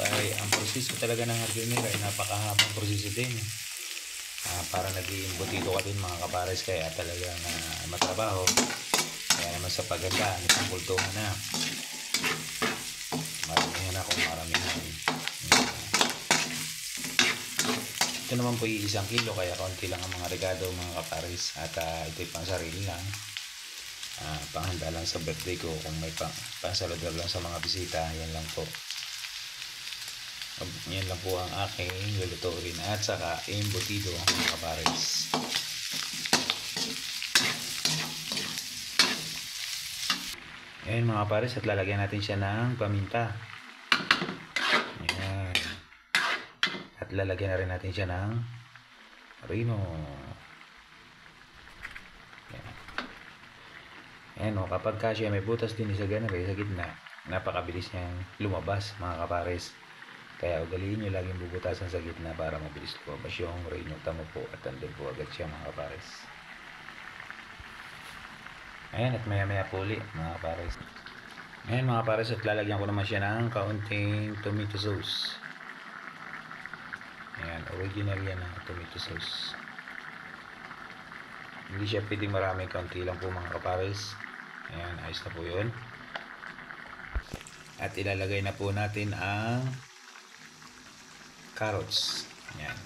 ay ang proseso talaga ng hardinera ay napakahabang proseso din. Para nag-iimbutido ka din mga kapares, kaya talagang matrabaho. Kaya naman sa pagandaan, isang kultungan na. Maramihan ako, maramihan. Ito naman po yung 1 kilo, kaya konti lang ang mga regado mga kapares. At ito'y pang sarili lang. Panghanda lang sa birthday ko, kung may pangsaludar lang sa mga bisita, yan lang po. Yan lang po ang aking lulutuin at saka embutido mga kapares. Ayan mga kapares, at lalagyan natin siya ng paminta. Ayan. At lalagyan na rin natin siya ng rino. Ayan o, kapag siya may butas din sa ganun sa gitna, napakabilis niyang lumabas mga kapares. Kaya ugaliin nyo laging bubutasan sa gitna para mabilis lumabas yung rino. Tamo po, at andun po agad siya mga kapares. Ayan, at maya maya po ulit mga kapares. Ayan mga kapares, at lalagyan ko naman siya ng kaunting tomato sauce. Ayan, original yan ang tomato sauce. Hindi siya pwedeng marami, kaunti lang po mga kapares. Ayan, ayos na po yun. At ilalagay na po natin ang carrots. Ayan.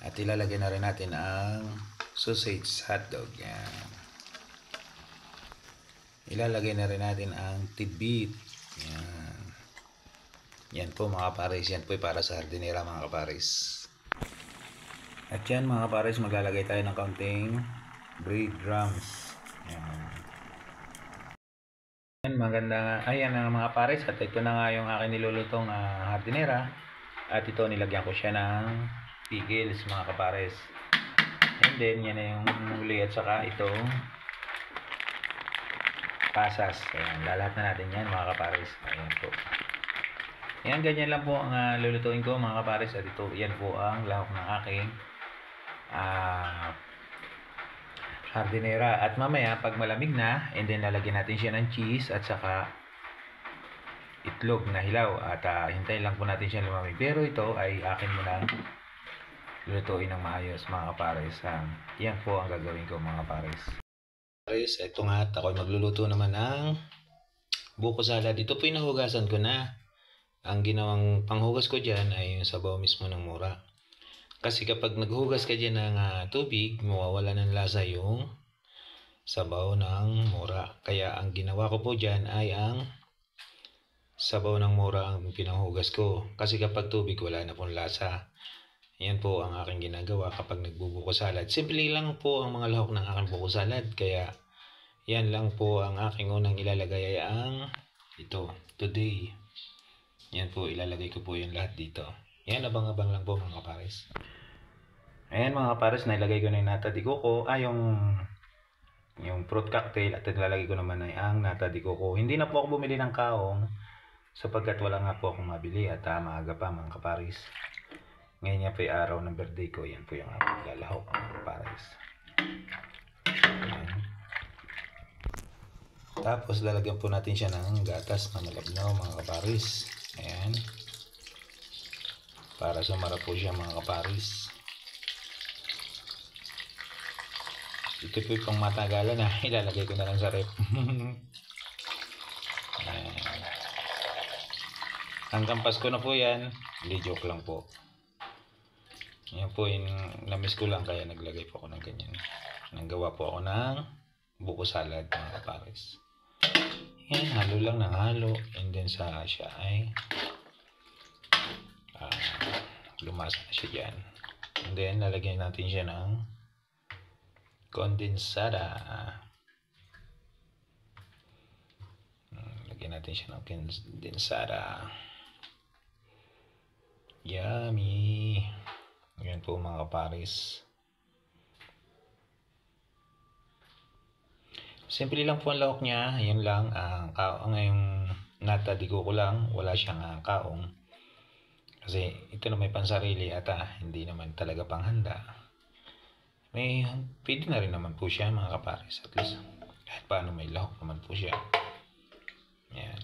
At ilalagay na rin natin ang sausage hotdog. Ayan. Ilalagay na rin natin ang tidbit. Ayan. Yan po mga kapares. Yan po para sa hardinera mga kapares. At yan mga kapares, maglalagay tayo ng kaunting breadcrumbs. Ayan. Maganda nga. Ayan mga pares, at ito na nga yung aking nilulutong hardinera. At ito, nilagyan ko siya ng pickles mga kapares. And then yan na yung huli, at saka itong pasas. Ayan, lahat na natin yan mga kapares. Ayan po. Ayan, ganyan lang po ang lulutuin ko mga kapares. At ito, yan po ang lahok ng aking hardinera. At mamaya pag malamig na, and then lalagyan natin siya ng cheese at saka itlog na hilaw, at hintayin lang po natin siya lumamig. Pero ito ay akin muna lutuin ng maayos mga kapares. Yan po ang gagawin ko mga kapares. Ito nga, at ako'y magluluto naman ng buko salad. Ito po yung nahugasan ko na. Ang ginawang panghugas ko dyan ay yung sabaw mismo ng mura. Kasi kapag naghugas ka dyan ng tubig, mawawala ng lasa yung sabaw ng mura. Kaya ang ginawa ko po dyan ay ang sabaw ng mura ang pinanghugas ko. Kasi kapag tubig, wala na pong lasa. Yan po ang aking ginagawa kapag nagbubuko salad. Simple lang po ang mga lahok ng aking buko salad. Kaya yan lang po ang aking unang ilalagay ay ang ito, today. Yan po, ilalagay ko po yung lahat dito. Yan, abang-abang lang po mga kapares. Ayan mga kapares, nailagay ko na yung nata de coco. Yung fruit cocktail, at ilalagay ko naman ay ang nata de coco. Hindi na po ako bumili ng kaong sapagkat wala nga po akong mabili at maaga pa mga kapares. Ngayon nga po yung araw ng birthday ko. Yan po yung aking lalahok mga kapares. Ayan. Tapos lalagyan po natin siya ng gatas na malabnaw mga kapares. Ayan. Para sumarap po siya mga kapares. Ito po yung pang matagalan na ilalagay ko na lang sa rep. Hanggang Pasko na po yan. Hindi, joke lang po. Yan po yung namiss ko lang, kaya naglagay po ako ng ganyan. Nanggawa po ako ng buko salad mga kapares. Yan, halo lang ng halo. And then siya ay lumasa na siya dyan. And then lalagyan natin siya ng kondensada. Lagyan natin siya ng kondensada. Yummy! Yan po mga kapares. Simple lang po ang lahok niya. Yan lang. Ngayong nata de coco lang. Wala siyang kaong. Kasi ito na may pansarili at hindi naman talaga panghanda. Pwede na rin naman po siya mga kapares. At least kahit paano may lahok naman po siya. Yan.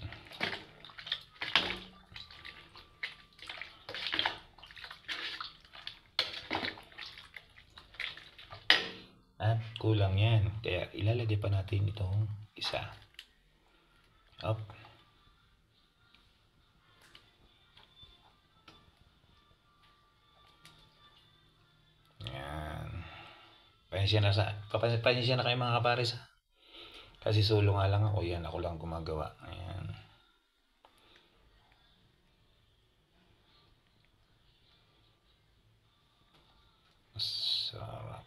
At kulang yan. Kaya ilalagay pa natin itong isa. Up. Yan. Pasensya na kayo mga kapares. Kasi solo nga lang ako. Yan, ako lang gumagawa. Ayan. Sarap.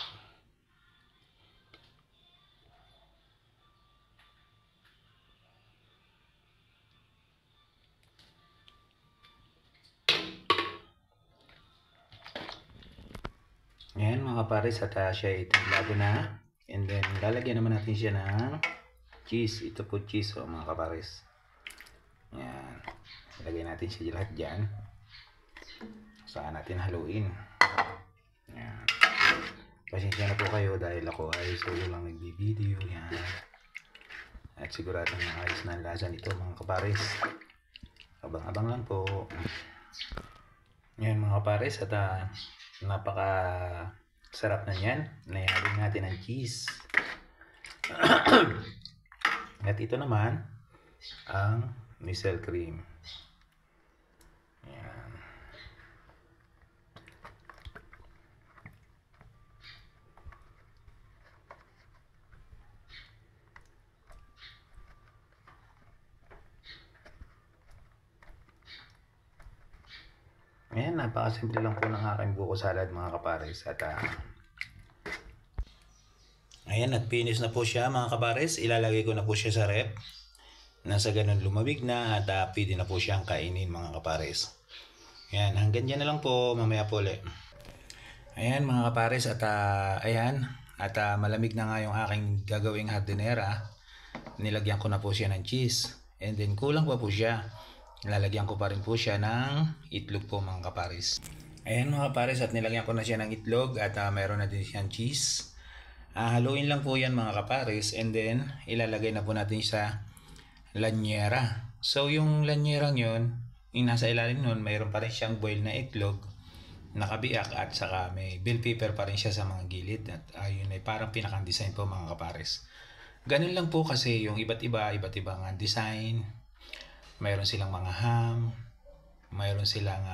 Ayan mga kapares, at siya ay taglado na. And then lalagyan naman natin siya ng cheese. Ito po cheese mga kapares. Ayan. Ilagay natin siya lahat dyan. Saan natin haluin. Ayan. Pasensya na po kayo dahil ako ay solo lang nagbibideo. Ayan. At sigurado na ayos na ang lasa nito mga kapares. Abang-abang lang po. Ayan mga kapares, at napaka sarap na yan. Naihalin natin ang cheese. At ito naman ang missile cream. Ayan. Ayan, napakasimple lang po ng aking buko salad mga kapares. At ayan, at finish na po siya mga kapares. Ilalagay ko na po siya sa rep. Nasa ganun lumamig na, at pwede na po siyang kainin mga kapares. Ayan, hanggang dyan na lang po. Mamaya po ulit. Ayan mga kapares, at ayan. At malamig na nga yung aking gagawing hardinera. Nilagyan ko na po siya ng cheese. And then kulang pa po siya. Lalagyan ko pa rin po siya ng itlog po mga kapares. Ayan mga kapares, at nilagyan ko na siya ng itlog, at mayroon na din siyang cheese. Haluin lang po yan mga kapares, and then ilalagay na po natin sa lanyera. So yung lanyerang yun, yung nasa ilalim nun, mayroon pa rin siyang boil na itlog, nakabiak, at saka may bell pepper pa rin siya sa mga gilid. At ayun ay parang pinakang design po mga kapares. Ganun lang po kasi yung iba't ibang design. Mayroon silang mga ham, mayroon silang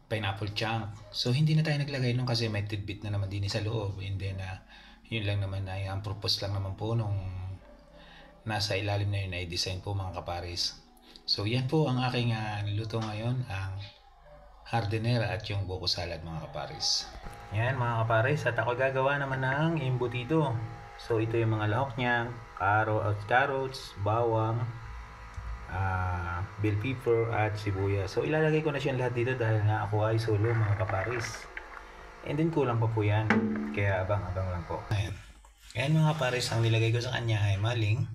pineapple chunk. So hindi na tayo naglagay nung kasi may tidbit na naman din sa loob. And then yun lang naman ay ang purpose lang naman po nung nasa ilalim na yun ay design po mga kapares. So yan po ang aking niluto ngayon, ang hardinera at yung buko salad mga kapares. Yan mga kapares, at ako gagawa naman ng embutido. So ito yung mga lahok niya, carrots, bawang, bell pepper at sibuyas. So ilalagay ko na siya lahat dito dahil nga ako ay solo mga kapares. And then kulang pa po yan, kaya abang-abang lang po. Ayan. Ayan mga kapares, ang nilagay ko sa kanya ay maling,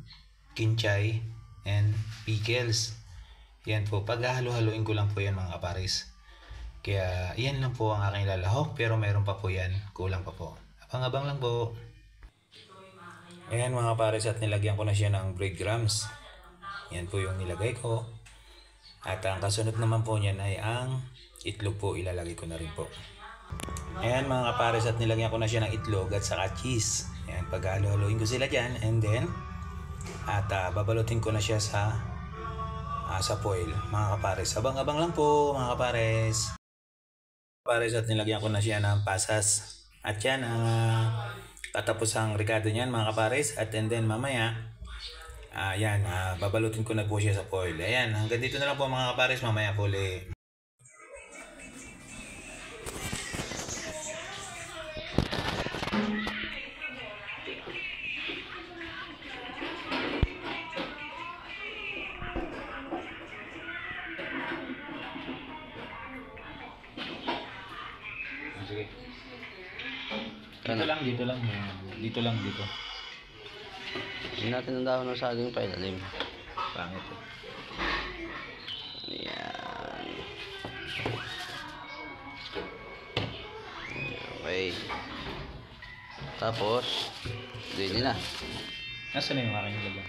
kinchay, and pickles. Yan po, paghahalo-haluin ko lang po yan mga kapares. Kaya yan lang po ang aking lalahok, pero mayroon pa po yan, kulang pa po. Abang-abang lang po. Ayan mga kapares, at nilagyan ko na siya ng breadcrumbs. Yan po yung nilagay ko. At ang kasunod naman po niyan ay ang itlog po, ilalagay ko na rin po. Ayan mga kapares, at nilagyan ko na siya ng itlog at saka cheese. Ayan, paghalo-haloin ko sila dyan, and then at babalutin ko na siya sa foil mga kapares. Abang-abang lang po mga kapares. At nilagyan ko na siya ng pasas. At yan ang katapusang ricado niyan mga kapares. At and then mamaya ayan, babalutin ko na po siya sa foil. Ayan, hanggang dito na lang po mga kapares. Mamaya po ulit. Sige. Dito lang. Hindi natin ang dahon ng saging pa ilalim. Pangit. Ayan. Okay. Tapos, din na. Nasaan na yung aking lagyan?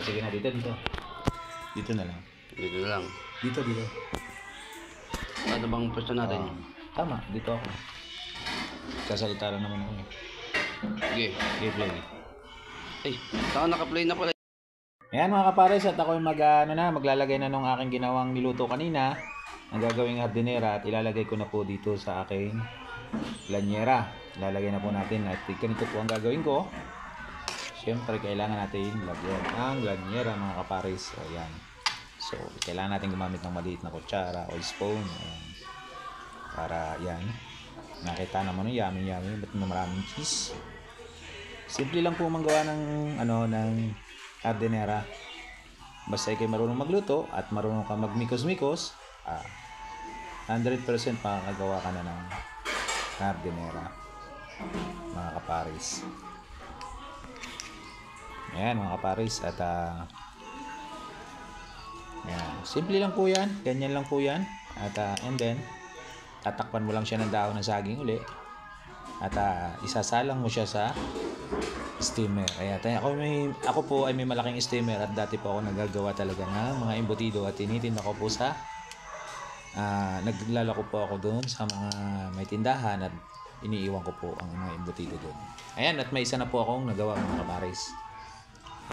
Sige na, dito. Dito na lang. Dito na lang. Dito. Ano bang pwesto natin? Tama, dito ako. Sasalita lang naman ako eh. Sige. Okay, play. Ay, saka naka-play na pala. Ayan mga kapares, at ako maglalagay na nung aking ginawang niluto kanina. Ang gagawing hardinera at ilalagay ko na po dito sa aking lanyera. Ilalagay na po natin at ganito po ang gagawin ko. Siyempre kailangan natin lagyan ang lanyera mga kapares. Ayan. So kailangan natin gumamit ng maliit na kutsara o spoon. Ayan. Para yan. Nakita naman yung yummy. Ba't na maraming cheese? Simple lang po manggawa ng ng hardinera. Basta ikay marunong magluto at marunong ka magmikos-mikos, 100% makakagawa ka na ng hardinera mga kaparis. Ayan mga kaparis, at ayan. Simple lang po yan, ganyan lang po yan, at and then tatakpan mo lang siya ng dahon ng saging uli at isasalang mo siya sa steamer. Ayan, ako po ay may malaking steamer at dati po ako nagagawa talaga ng mga embutido at tinitinda ko po sa naglalako po ako doon sa mga may tindahan at iniiwan ko po ang mga embutido doon. Ayan, at may isa na po akong nagawa mga kapares.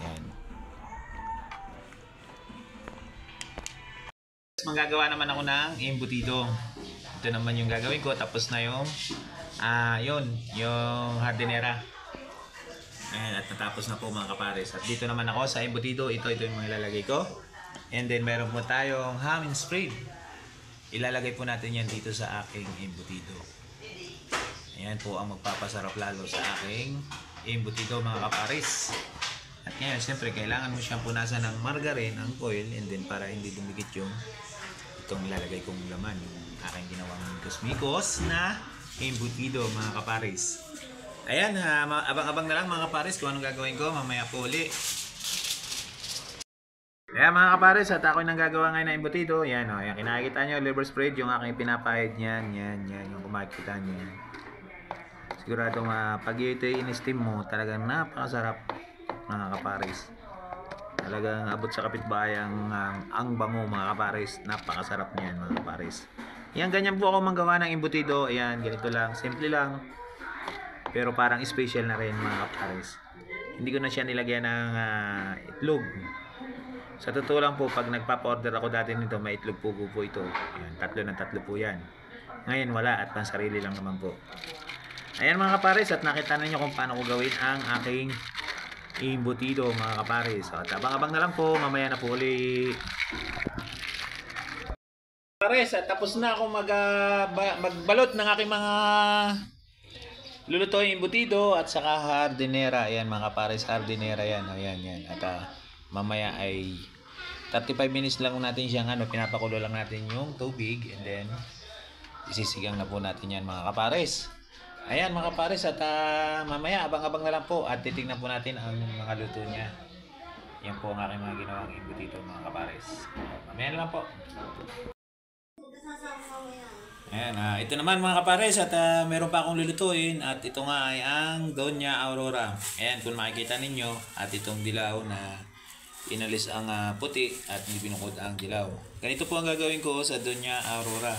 Ayan. Magagawa naman ako ng embutido. Ito naman yung gagawin ko, tapos na yung yung hardinera. Ayan, at natapos na po mga kapares. At dito naman ako sa embutido, ito yung mga ilalagay ko. And then meron po tayong ham and spread. Ilalagay po natin yan dito sa aking embutido. Ayan po ang magpapasarap lalo sa aking embutido mga kapares. At ngayon, siyempre, kailangan mo siyang punasan ng margarine, ang oil, and then para hindi dumikit yung itong ilalagay kong laman, yung aking ginawang mikos-mikos na embutido mga kapares. Ayan, abang-abang na lang mga kapares kung anong gagawin ko mamaya po uli. Ayan mga kapares, at ako nang gagawa ngayon ng embutido. Ayan o, ayan, kinakita nyo, liver spread, yung aking pinapahid niyan, yan, yung kumakita nyo yan. Siguradong pag ito in-steam mo, talagang napakasarap mga kapares. Talagang abot sa kapitbahay ang bango mga kapares. Napakasarap niyan mga kapares. Yan, ganyan po ako manggawa ng embutido. Ayan, ganito lang, simple lang. Pero parang special na rin mga kapares. Hindi ko na siya nilagyan ng itlog. Sa totoo lang po, pag nagpapa-order ako dati nito, may itlog po ito. Ayan, 3 po yan. Ngayon wala, at pansarili lang naman po. Ayan mga kapares, at nakita ninyo kung paano ko gawin ang aking embutido mga kapares. At abang-abang na lang po, mamaya na po uli. Kapares, at tapos na ako magbalot ng aking mga lulutuin embutido at saka hardinera. Ayan mga kapares, hardinera yan. Ayan, yan. At mamaya ay 35 minutes lang natin siyang pinapakulo lang natin yung tubig, and then isisigang na po natin yan mga kapares. Ayan mga kapares, at mamaya abang-abang na lang po at titignan po natin ang mga luto niya. Yan po ang aking mga ginawang embutido mga kapares. Mamaya na lang po. Ayan, ito naman mga kapares, at meron pa akong lulutuin, at ito nga ay ang Doña Aurora. Ayan, kung makikita ninyo, at itong dilaw na inalis ang puti at binukod ang dilaw. Ganito po ang gagawin ko sa Doña Aurora.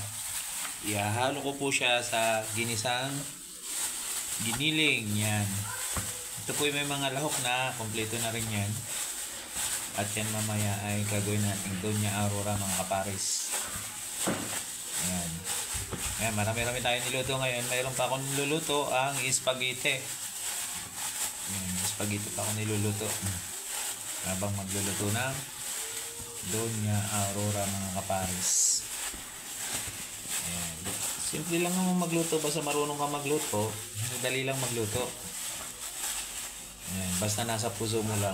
Ihahalo ko po siya sa giniling. Yan. Ito po may mga lahok na kompleto na rin yan. At yan mamaya ay gagawin natin Doña Aurora mga kapares. Ayan. Ayan, marami-rami tayong niluto ngayon. Mayroon pa akong niluluto ang spaghetti. Ayan, spaghetti pa akong niluluto. Habang magluluto ng Doña Aurora mga kapares. Ayan. Simple lang naman magluto, basta marunong ka magluto. Madali lang magluto. Ayan, basta nasa puso mo lang.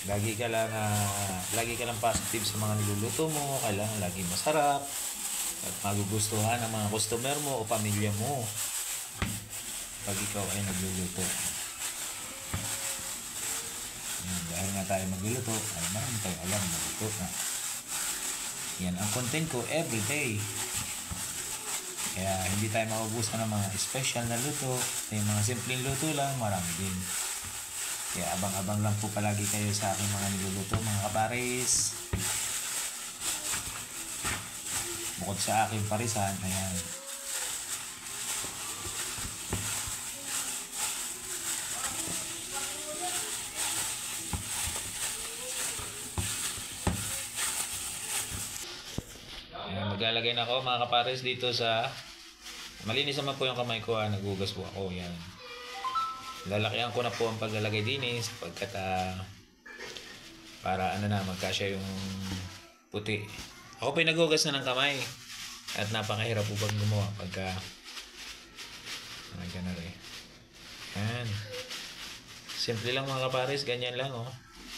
Lagi ka lang positive sa mga niluluto mo. Kailangan lagi masarap at magugustuhan ng mga customer mo o pamilya mo pag ikaw ay nagluluto. Dahil nga tayo magluluto, ay marami tayo alam magluto na. Yan ang content ko everyday. Kaya hindi tayo maubusan ng mga special na luto. Yung mga simpleng luto lang, marami din. Kaya abang-abang lang po palagi kayo sa aking mga niluluto mga kapares. Bukod sa aking parisan, ayan. Ayan, maglalagay na ako mga kapares dito sa... Malinis naman po yung kamay ko, nagugas po ako, yan. Lalakihan ko na po ang paglalagay din sapagkat para ano na magkasya yung puti. Ako po yung nagugas na ng kamay at napakahirap po bang gumawa pagka ganun rin. Yan. Simple lang mga kapares, ganyan lang oh.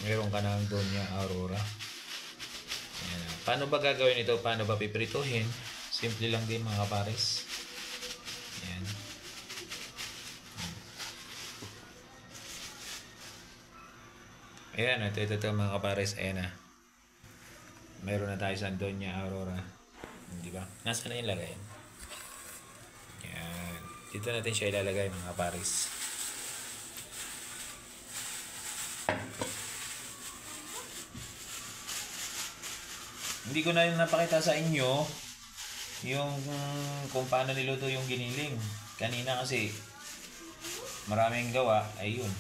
Meron ka ng Doña Aurora. Yan. Paano ba gagawin ito? Paano ba piprituhin? Simple lang din mga kapares. Yan. Ayan, ito mga kapares, ayan na. Meron na tayo sa Doña Aurora. Di ba? Nasaan na yung lagay? Ayan. Dito natin siya ilalagay mga kapares. Hindi ko na yung napakita sa inyo yung kung paano niluto yung giniling. Kanina kasi maraming gawa, ayun.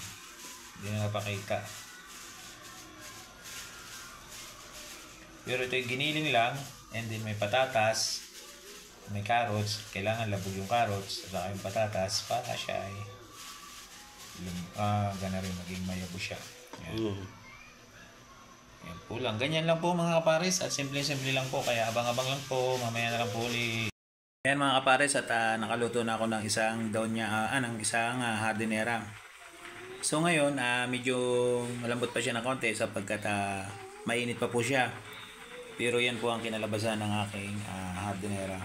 Hindi na napakita. Pero ito yung giniling lang, and then may patatas, may carrots, kailangan labog yung carrots, at saka yung patatas, para siya ay gana rin maging mayabo siya. Yan. Yan po lang. Ganyan lang po mga kapares, at simple-simple lang po, kaya abang-abang lang po, mamaya na lang po ulit. Yan mga kapares, at nakaluto na ako ng isang hardinera. So ngayon, medyo malambot pa siya ng konti sapagkat mainit pa po siya. Pero yan po ang kinalabasan ng aking hardinera.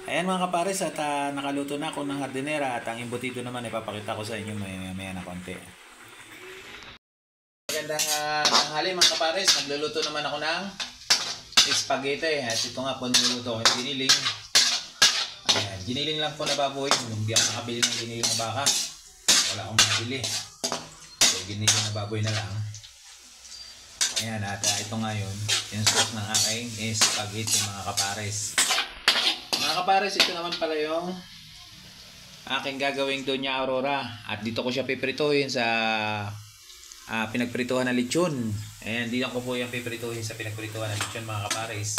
Ayan mga kapares, at nakaluto na ako ng hardinera, at ang imbutido naman ipapakita ko sa inyo maya na konti. Magandang tanghali mga kapares, nagluluto naman ako ng spaghetti. At ito nga po niluluto ko yung giniling. Ayan, giniling lang po na baboy. Hindi ako nakabili ng giniling na baka. Wala akong mabili. So giniling na baboy na lang. Ayan, at ito ngayon, yung sauce ng aking spaghetti mga kapares. Mga kapares, ito naman pala yung aking gagawing Doña Aurora. At dito ko siya piprituhin sa pinagprituhan na lechon. Ayan, dito ko po yung piprituhin sa pinagprituhan na lechon mga kapares.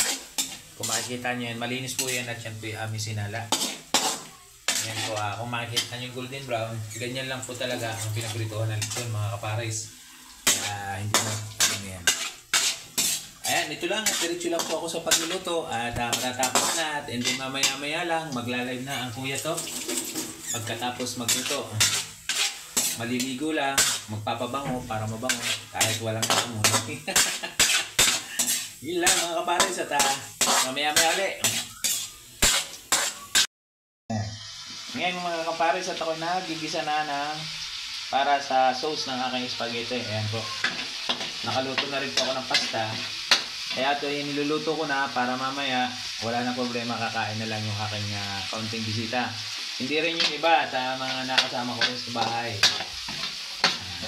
Kung makikita nyo yan, malinis po yan at yan po yung aming sinala. Ayan po, kung makikita nyo yung golden brown, ganyan lang po talaga ang pinagprituhan na lechon mga kapares. Hindi na yan. Ayan, ito lang. Diretso lang po ako sa pagluluto. At matatapos na. At hindi mamaya-maya lang. Maglalive na ang kuya to. Pagkatapos magluto. Maliligo lang. Magpapabango para mabango. Kahit walang bango. Yun lang mga kapares. At mamaya-maya ulit. Ngayon mga kapares, at ako nagigisa na ng para sa sauce ng aking spaghetti. Ayan po. Nakaluto na rin po ako ng pasta. Kaya ito yung niluluto ko na para mamaya wala na problema, kakain na lang yung aking kaunting bisita. Hindi rin yung iba at mga nakasama ko rin sa bahay.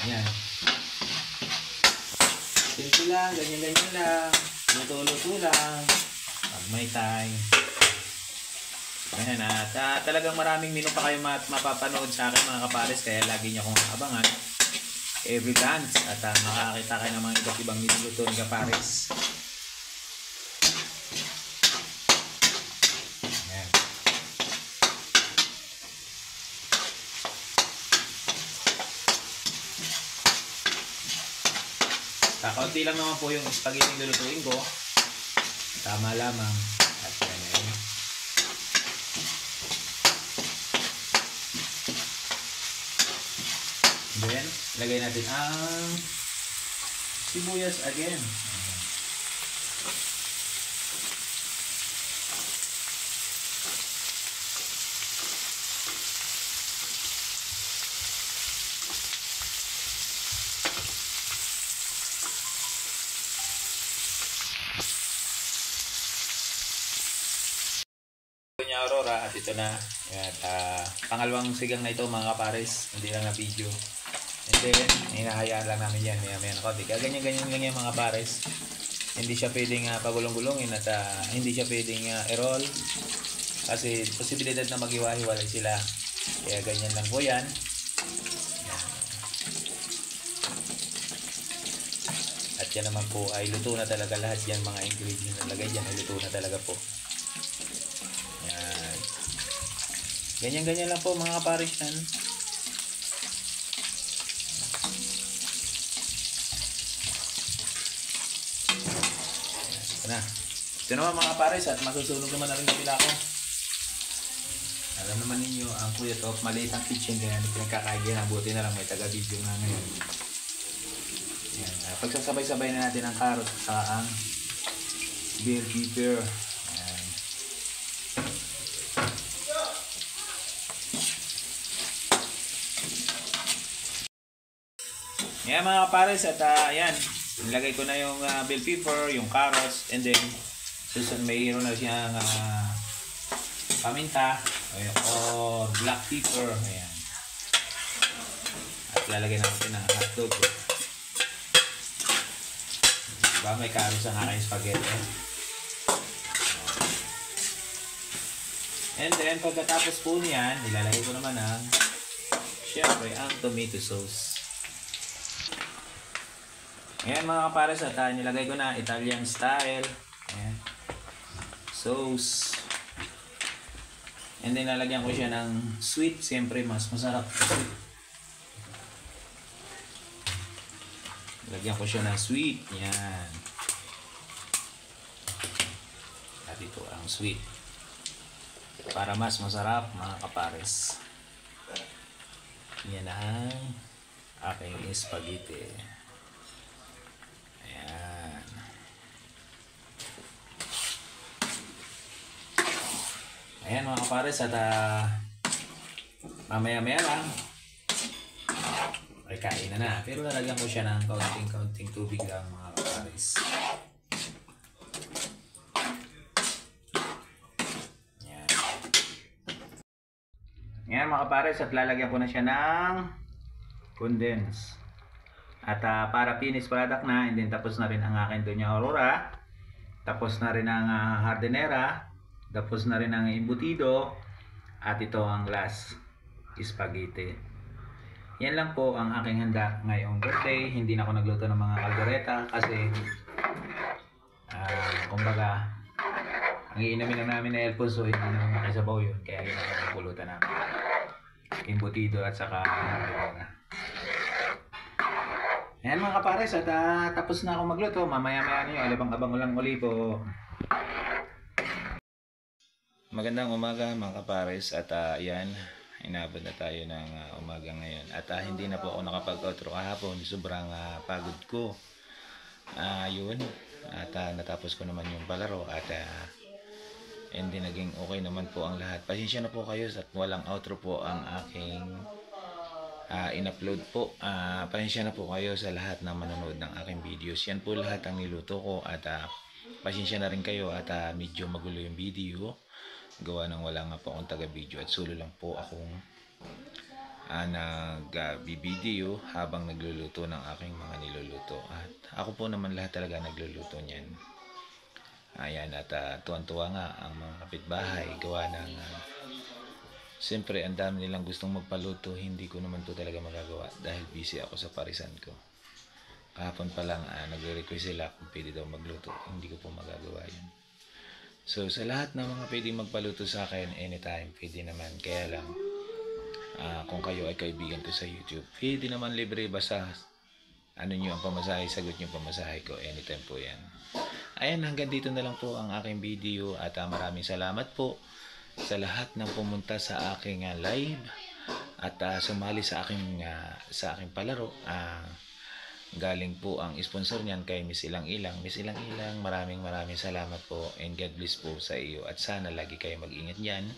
Ayan. Simple lang, ganyan-ganyan lang. Luto-luto lang. Pag may time. Ayan, at talagang maraming menu pa kayo mapapanood sa akin mga kapares, kaya lagi niyo akong abangan every dance at makakita kayo ng mga iba't ibang niluluto ni kapares. Ayan. Kaunti lang naman po yung spaghetti lulutuin ko. Tama lamang. At yan. Then, lagay natin ang sibuyas again. Doña Aurora, at ito na. At pangalawang sigang na ito mga kapares, hindi lang na video. And then, hinahayaan lang namin yan. Maya-maya na konti. Ganyan-ganyan lang yan mga pares. Hindi siya pwedeng pagulong-gulungin at hindi siya pwedeng i-roll. Kasi posibilidad na maghiwa-hiwalay sila. Kaya ganyan lang po yan. At yan naman po ay luto na talaga lahat yan, mga ingredients na lagay dyan ay luto na talaga po. Yan. Ganyan-ganyan lang po mga kapares yan. Ito na. Ito naman mga kapares at masusunog naman na rin kapila ko. Alam naman ninyo, ang Kuya Top, maliit ang kitchen kaya hindi pinagkakaigyan. Buti na lang may taga-video nga ngayon. Yan. Pagsasabay-sabay na natin ang carrot sa ang bell pepper. Yan. Yan mga kapares at ayan. Nilagay ko na yung bell pepper, yung carrots, and then mayroon na siyang paminta or black pepper. Ayan. At lalagyan natin ng hotdog. Diba may carrots ang aking spaghetti. And then pagkatapos po niyan, ilalagay ko naman ang syempre ang tomato sauce. Ayan mga kapares at nilagay ko na Italian style. Ayan. Sauce. And then lalagyan ko siya ng sweet. Siyempre mas masarap. Lagyan ko siya ng sweet. Yan. At ito ang sweet. Para mas masarap mga kapares. Yan ang aking spaghetti. Ayan. Ayan mga kapares at mamaya-maya lang ay kain na. Pero lalagyan ko siya ng kaunting tubig lang mga kapares. Ayan. Ayan mga kapares at lalagyan ko na siya ng condense. At para finish product na, and then tapos na rin ang akin Doña Aurora. Tapos na rin ang hardinera. Tapos na rin ang embutido. At ito ang last spaghetti. Yan lang po ang aking handa ngayong birthday. Hindi na ako nagluto ng mga kaldereta kasi kumbaga ang iinamin lang namin na Alfonso hindi naman makisabaw yun. Kaya yun ang pulutan namin. Embutido at saka hardinera. Ayan mga kapares at tapos na ako magluto. Mamaya-maya nyo, alabang-abang ulang uli po. Magandang umaga mga kapares at ayan, inabot na tayo ng umaga ngayon. At hindi na po ako nakapag-outro kahapon. Sobrang pagod ko. Yun. At natapos ko naman yung palaro at hindi naging okay naman po ang lahat. Pasensya na po kayo at walang outro po ang aking in-upload po. Pasensya na po kayo sa lahat na manonood ng aking videos. Yan po lahat ang niluto ko at pasensya na rin kayo at medyo magulo yung video. Gawa ng wala nga po akong taga-video at solo lang po akong nag-video habang nagluluto ng aking mga niluluto. At ako po naman lahat talaga nagluluto niyan. Ayan at tuwan-tuwa nga ang mga kapitbahay gawa ng siyempre, ang dami nilang gustong magpaluto, hindi ko naman po talaga magagawa dahil busy ako sa parisan ko. Kahapon pa lang, nagre-request sila kung pwede daw magluto. Hindi ko po magagawa yun. So, sa lahat ng mga pwedeng magpaluto sa akin, anytime, pwede naman. Kaya lang, kung kayo ay kaibigan ko sa YouTube, pwede naman libre. Basta, ano nyo ang pamasahe, sagot nyo ang pamasahe ko. Anytime po yan. Ayan, hanggang dito na lang po ang aking video at maraming salamat po sa lahat ng pumunta sa aking live at sumali sa aking palaro. Galing po ang sponsor niyan kay Miss Ilang Ilang. Miss Ilang Ilang, maraming salamat po and God bless po sa iyo at sana lagi kayo mag-ingat diyan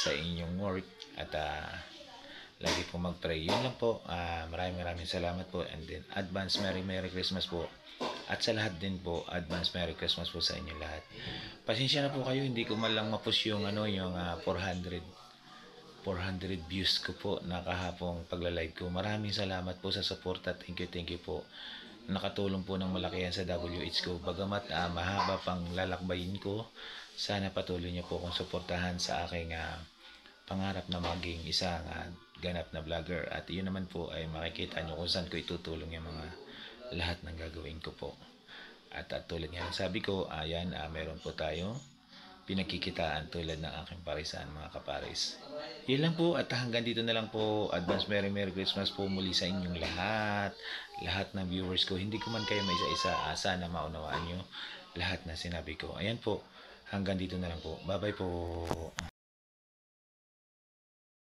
sa inyong work at lagi po mag-pray. Yun lang po. Maraming salamat po and then advance Merry Christmas po. At sa lahat din po, advance Merry Christmas po sa inyo lahat. Pasensya na po kayo, hindi ko man lang ma-push yung yung 400 400 views ko po na kahapong pagla-live ko. Maraming salamat po sa support at thank you po. Nakatulong po ng malaki yan sa WH ko. Bagamat mahaba pang lalakbayin ko, sana patuloy niyo po akong suportahan sa aking pangarap na maging isang ganap na vlogger. At yun naman po ay makikita nyo kung saan ko itutulong yung mga lahat ng gagawin ko po. At tulad nga ng sabi ko, ayan, meron po tayo pinagkikitaan tulad ng aking parisan, mga kaparis. Yun lang po, at hanggang dito na lang po. Advance Merry Christmas po muli sa inyong lahat ng viewers ko. Hindi ko man kayo may isa-isa, sana maunawaan nyo lahat na sinabi ko. Ayan po, hanggang dito na lang po. Bye bye po.